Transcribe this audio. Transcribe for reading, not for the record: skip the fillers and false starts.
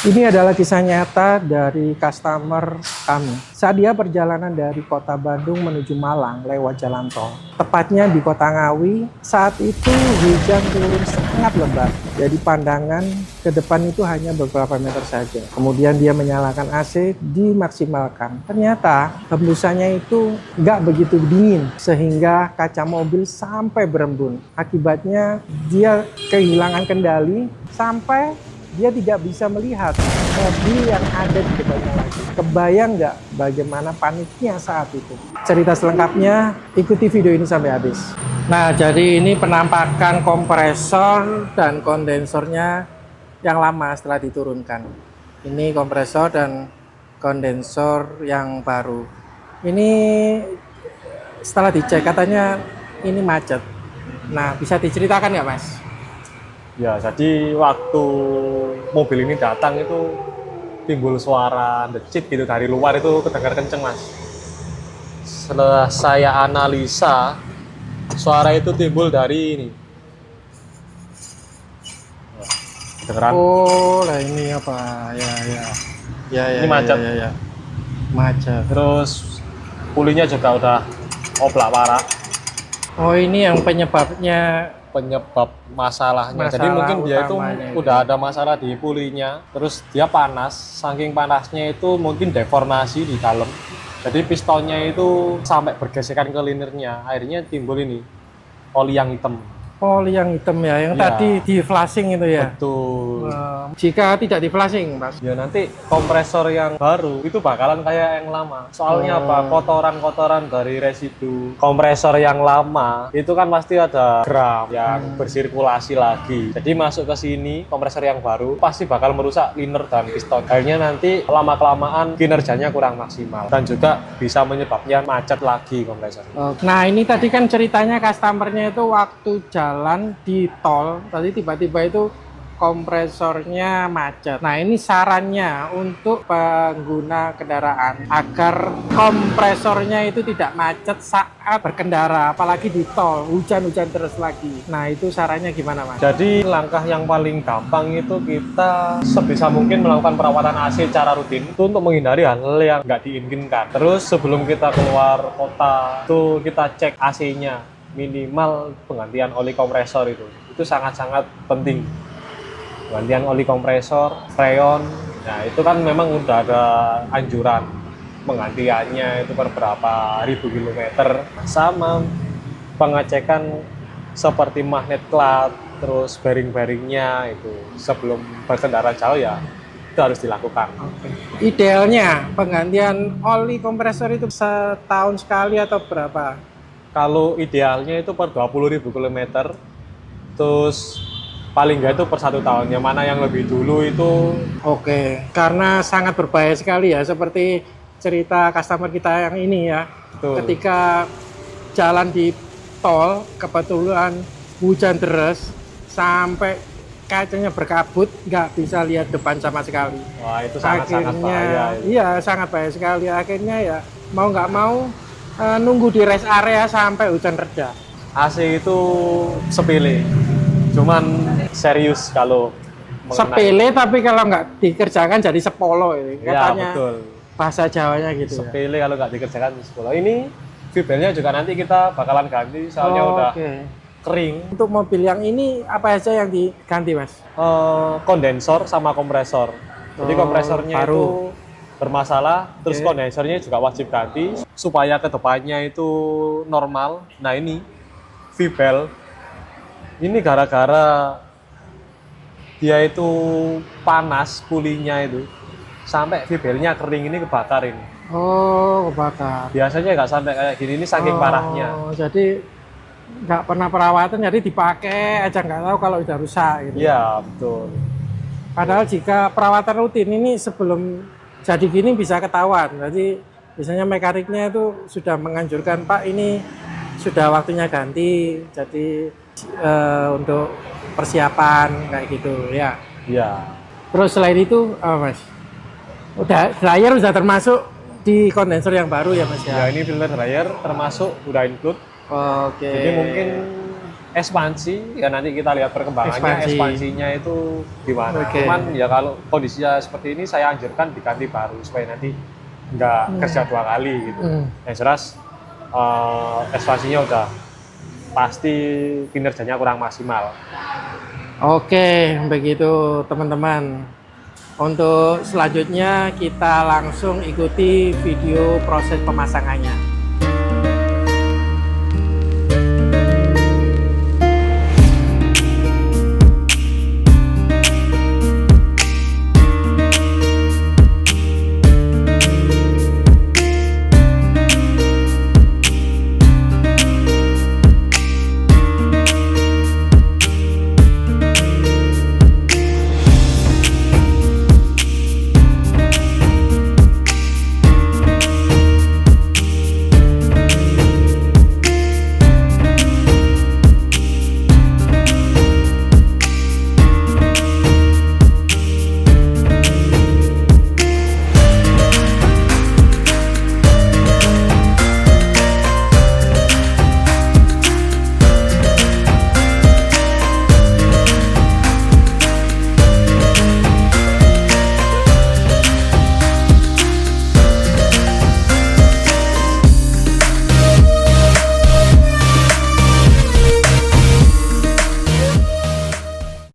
Ini adalah kisah nyata dari customer kami. Saat dia perjalanan dari kota Bandung menuju Malang lewat jalan tol. Tepatnya di kota Ngawi, saat itu hujan turun sangat lebat. Jadi pandangan ke depan itu hanya beberapa meter saja. Kemudian dia menyalakan AC, dimaksimalkan. Ternyata hembusannya itu nggak begitu dingin, sehingga kaca mobil sampai berembun. Akibatnya dia kehilangan kendali sampai dia tidak bisa melihat mobil yang ada di depannya lagi. Kebayang nggak bagaimana paniknya saat itu? Cerita selengkapnya, ikuti video ini sampai habis. Nah, jadi ini penampakan kompresor dan kondensornya yang lama setelah diturunkan. Ini kompresor dan kondensor yang baru. Ini setelah dicek katanya ini macet. Nah, bisa diceritakan nggak, Mas? Ya, jadi waktu mobil ini datang itu timbul suara decit gitu dari luar, itu kedengar kenceng, Mas. Setelah saya analisa, suara itu timbul dari ini. Kedengeran? Oh, lah ini apa? Ya, ya. Ya, ya, Ini macet. ya. Macet. Terus pulinya juga udah oblak parah. Oh, ini yang penyebabnya. Penyebab masalahnya. Jadi Masalah mungkin dia itu utamanya udah ada masalah di pulinya, terus dia panas, saking panasnya itu mungkin deformasi di dalam. Jadi pistonnya itu sampai bergesekan ke linernya, akhirnya timbul ini oli yang hitam. Oli yang hitam ya, yang Ya. tadi di flashing itu ya. Betul. Jika tidak di flashing, Mas. Ya nanti kompresor yang baru itu bakalan kayak yang lama. Soalnya apa? Kotoran-kotoran dari residu kompresor yang lama itu kan pasti ada gram yang bersirkulasi lagi. Jadi masuk ke sini kompresor yang baru pasti bakal merusak liner dan piston. Akhirnya nanti lama-kelamaan kinerjanya kurang maksimal dan juga bisa menyebabkan macet lagi kompresor. Nah, ini tadi kan ceritanya customernya itu waktu jalan di tol, tadi tiba-tiba itu kompresornya macet. Nah, ini sarannya untuk pengguna kendaraan agar kompresornya itu tidak macet saat berkendara, apalagi di tol, hujan-hujan terus lagi. Nah, itu sarannya gimana, Mas? Jadi langkah yang paling gampang itu kita sebisa mungkin melakukan perawatan AC secara rutin itu untuk menghindari hal-hal yang nggak diinginkan. Terus sebelum kita keluar kota itu kita cek AC-nya, minimal penggantian oli kompresor itu sangat-sangat penting. Penggantian oli kompresor, freon, nah itu kan memang udah ada anjuran penggantiannya itu per berapa ribu kilometer, sama pengecekan seperti magnet cloud, terus bearing-bearingnya itu sebelum berkendara jauh ya itu harus dilakukan. Idealnya penggantian oli kompresor itu setahun sekali atau berapa? Kalau idealnya itu per 20.000 kilometer, terus paling nggak itu per 1 tahun. Yang mana yang lebih dulu itu Oke, karena sangat berbahaya sekali ya, seperti cerita customer kita yang ini ya. betul. Ketika jalan di tol, kebetulan hujan deras, sampai kacanya berkabut, nggak bisa lihat depan sama sekali. Wah, itu sangat-sangat bahaya. Iya, sangat bahaya sekali. Akhirnya ya mau nggak mau nunggu di rest area sampai hujan reda. AC itu sepele, cuman serius kalau mengenai- Sepele, tapi kalau nggak dikerjakan jadi sepolo ini. Ya, Katanya betul. bahasa Jawanya gitu ya. Sepele kalau nggak dikerjakan sekolah. Ini V-belnya juga nanti kita bakalan ganti, soalnya udah Oke. kering. Untuk mobil yang ini apa aja yang diganti, Mas? Kondensor sama kompresor. Jadi kompresornya baru. itu bermasalah, terus Oke. kondensornya juga wajib ganti supaya kedepannya itu normal. Nah ini V-bel ini gara-gara dia itu panas pulinya itu sampai V-belnya kering, ini kebakar ini. Oh, kebakar. Biasanya nggak sampai kayak gini, ini saking parahnya. Jadi nggak pernah perawatan, jadi dipakai aja nggak tahu kalau udah rusak gitu. Iya betul. Padahal jika perawatan rutin ini sebelum jadi gini bisa ketahuan. Jadi biasanya mekaniknya itu sudah menganjurkan, Pak, ini sudah waktunya ganti. Jadi untuk persiapan kayak gitu ya. Iya. Terus selain itu apa, Mas? Udah dryer udah termasuk di kondensor yang baru ya, Mas Ya ya? ini filter dryer termasuk udah include. Oke. Jadi mungkin ekspansi ya nanti kita lihat perkembangannya ekspansinya itu gimana. Cuman ya kalau kondisinya seperti ini saya anjurkan diganti baru supaya nanti nggak kerja 2 kali gitu. Yang jelas ekspansinya udah pasti kinerjanya kurang maksimal. Oke, begitu teman-teman. Untuk selanjutnya kita langsung ikuti video proses pemasangannya.